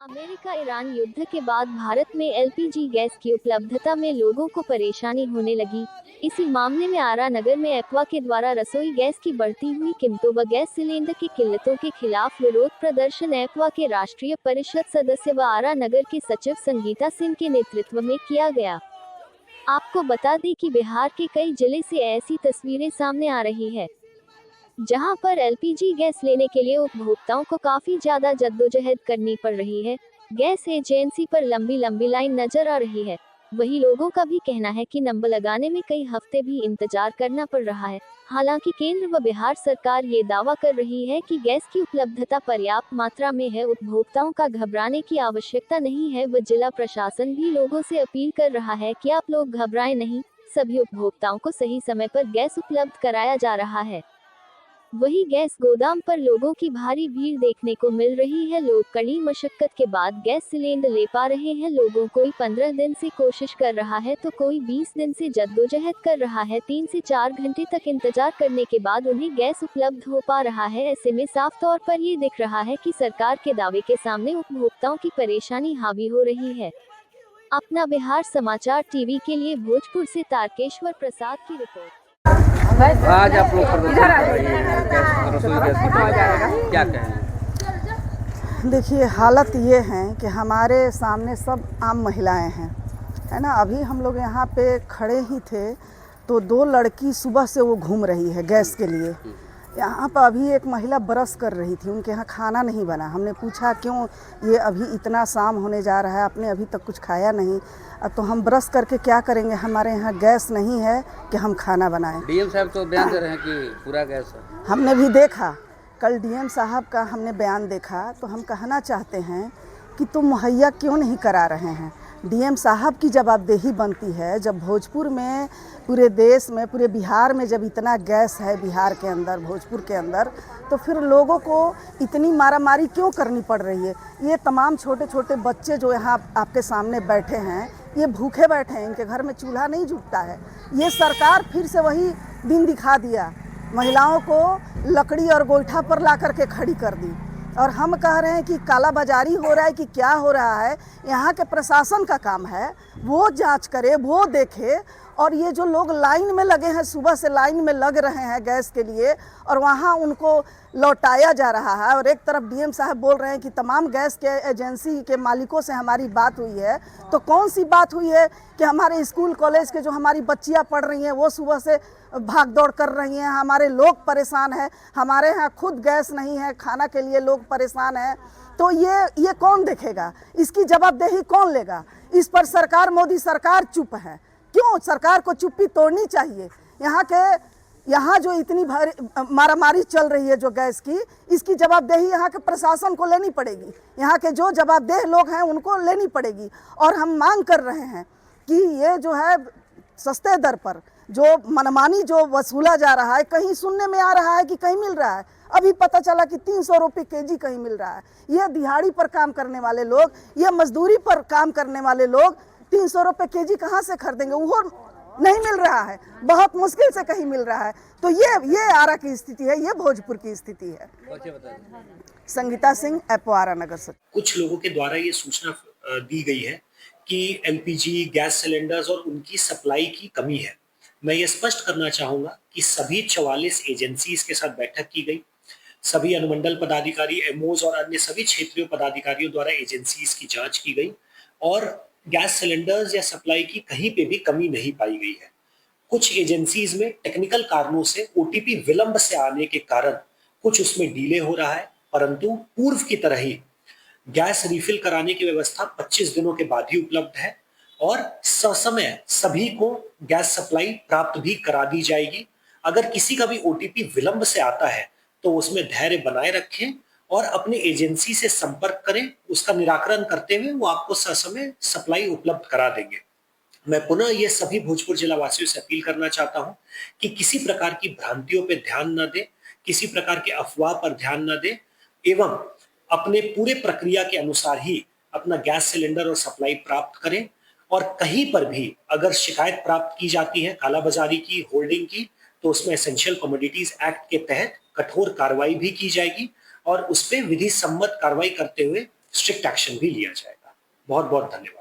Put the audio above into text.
America Iran युद्ध के बाद भारत में एलपीजी गैस की उपलब्धता में लोगों को परेशानी होने लगी। इसी मामले में आरा नगर में एक्वा के द्वारा रसोई गैस की बढ़ती हुई कीमतों व गैस सिलेंडर की किल्लतों के खिलाफ विरोध प्रदर्शन एक्वा के राष्ट्रीय परिषद सदस्य व आरा नगर के सचिव संगीता सिंह के नेतृत्व में किया गया। आपको बता दें कि बिहार के कई जिले से ऐसी तस्वीरें सामने आ रही है, जहां पर एलपीजी गैस लेने के लिए उपभोक्ताओं को काफी ज्यादा जद्दोजहद करनी पड़ रही है। गैस एजेंसी पर लंबी लंबी लाइन नजर आ रही है। वही लोगों का भी कहना है कि नंबर लगाने में कई हफ्ते भी इंतजार करना पड़ रहा है। हालांकि केंद्र व बिहार सरकार ये दावा कर रही है कि गैस की उपलब्धता पर्याप्त मात्रा में है, उपभोक्ताओं का घबराने की आवश्यकता नहीं है व जिला प्रशासन भी लोगों से अपील कर रहा है कि आप लोग घबराएं नहीं, सभी उपभोक्ताओं को सही समय पर गैस उपलब्ध कराया जा रहा है। वही गैस गोदाम पर लोगों की भारी भीड़ देखने को मिल रही है। लोग कड़ी मशक्कत के बाद गैस सिलेंडर ले पा रहे हैं। लोगों कोई 15 दिन से कोशिश कर रहा है तो कोई 20 दिन से जद्दोजहद कर रहा है। 3 से 4 घंटे तक इंतजार करने के बाद उन्हें गैस उपलब्ध हो पा रहा है। ऐसे में साफ तौर पर ये दिख रहा है कि सरकार के दावे के सामने उपभोक्ताओं की परेशानी हावी हो रही है। अपना बिहार समाचार टीवी के लिए भोजपुर से तारकेश्वर प्रसाद की रिपोर्ट। आज आप लोग रसोई गैस की क्या कहें? देखिए, हालत ये है कि हमारे सामने सब आम महिलाएं हैं, है ना। अभी हम लोग यहाँ पे खड़े ही थे तो 2 लड़की सुबह से वो घूम रही है गैस के लिए। यहाँ पर अभी एक महिला ब्रश कर रही थी, उनके यहाँ खाना नहीं बना। हमने पूछा क्यों, ये अभी इतना शाम होने जा रहा है, आपने अभी तक कुछ खाया नहीं। तो हम ब्रश करके क्या करेंगे, हमारे यहाँ गैस नहीं है कि हम खाना बनाएं। डीएम साहब तो बयान दे रहे हैं कि पूरा गैस है। हमने भी देखा, कल डीएम साहब का हमने बयान देखा, तो हम कहना चाहते हैं कि तुम मुहैया क्यों नहीं करा रहे हैं। डीएम साहब की जवाबदेही बनती है। जब भोजपुर में, पूरे देश में, पूरे बिहार में जब इतना गैस है, बिहार के अंदर, भोजपुर के अंदर, तो फिर लोगों को इतनी मारामारी क्यों करनी पड़ रही है। ये तमाम छोटे छोटे बच्चे जो यहाँ आपके सामने बैठे हैं, ये भूखे बैठे हैं, इनके घर में चूल्हा नहीं जुटता है। ये सरकार फिर से वही दिन दिखा दिया, महिलाओं को लकड़ी और गोईठा पर ला करके खड़ी कर दी। और हम कह रहे हैं कि कालाबाजारी हो रहा है कि क्या हो रहा है। यहाँ के प्रशासन का काम है, वो जांच करे, वो देखे। और ये जो लोग लाइन में लगे हैं, सुबह से लाइन में लग रहे हैं गैस के लिए, और वहाँ उनको लौटाया जा रहा है। और एक तरफ डीएम साहब बोल रहे हैं कि तमाम गैस के एजेंसी के मालिकों से हमारी बात हुई है। तो कौन सी बात हुई है कि हमारे स्कूल कॉलेज के जो हमारी बच्चियाँ पढ़ रही हैं, वो सुबह से भाग दौड़ कर रही हैं, हमारे लोग परेशान हैं, हमारे यहाँ खुद गैस नहीं है, खाना के लिए लोग परेशान हैं। तो ये कौन देखेगा, इसकी जवाबदेही कौन लेगा। इस पर सरकार, मोदी सरकार चुप है। क्यों? सरकार को चुप्पी तोड़नी चाहिए। यहाँ जो इतनी भारी मारामारी चल रही है जो गैस की, इसकी जवाबदेही यहाँ के प्रशासन को लेनी पड़ेगी। यहाँ के जो जवाबदेह लोग हैं उनको लेनी पड़ेगी। और हम मांग कर रहे हैं कि ये जो है सस्ते दर पर जो मनमानी जो वसूला जा रहा है, कहीं सुनने में आ रहा है कि कहीं मिल रहा है। अभी पता चला कि 300 रुपये केजी कहीं मिल रहा है। ये दिहाड़ी पर काम करने वाले लोग, ये मजदूरी पर काम करने वाले लोग 300 रुपये केजी कहाँ से खरीदेंगे। वो नहीं मिल रहा है, बहुत मुश्किल से कहीं मिल रहा है। तो ये आरा की स्थिति है, ये भोजपुर की स्थिति है। संगीता सिंह, एपो आरा नगर से। कुछ लोगों के द्वारा ये सूचना दी गई है कि एलपीजी गैस सिलेंडर्स और उनकी सप्लाई की कमी है। मैं ये स्पष्ट करना चाहूंगा कि सभी 44 एजेंसीज के साथ बैठक की गई। सभी अनुमंडल पदाधिकारी, एमओज और अन्य सभी क्षेत्रीय पदाधिकारियों द्वारा एजेंसीज की जांच की गई और गैस सिलेंडर्स या सप्लाई की कहीं पे भी कमी नहीं पाई गई है। कुछ एजेंसीज में टेक्निकल कारणों से ओटीपी विलंब से आने के कारण कुछ उसमें डिले हो रहा है, परंतु पूर्व की तरह ही गैस रिफिल कराने की व्यवस्था 25 दिनों के बाद ही उपलब्ध है और ससमय सभी को गैस सप्लाई प्राप्त भी करा दी जाएगी। अगर किसी का भी ओटीपी विलंब से आता है तो उसमें धैर्य बनाए रखें और अपने एजेंसी से संपर्क करें। उसका निराकरण करते हुए वो आपको ससमय सप्लाई उपलब्ध करा देंगे। मैं पुनः ये सभी भोजपुर जिला वासियों से अपील करना चाहता हूं कि किसी प्रकार की भ्रांतियों पर ध्यान न दें, किसी प्रकार के अफवाह पर ध्यान न दें एवं अपने पूरे प्रक्रिया के अनुसार ही अपना गैस सिलेंडर और सप्लाई प्राप्त करें। और कहीं पर भी अगर शिकायत प्राप्त की जाती है कालाबाजारी की, होल्डिंग की, तो उसमें एसेंशियल कमोडिटीज एक्ट के तहत कठोर कार्रवाई भी की जाएगी और उस पर विधि सम्मत कार्रवाई करते हुए स्ट्रिक्ट एक्शन भी लिया जाएगा। बहुत बहुत धन्यवाद।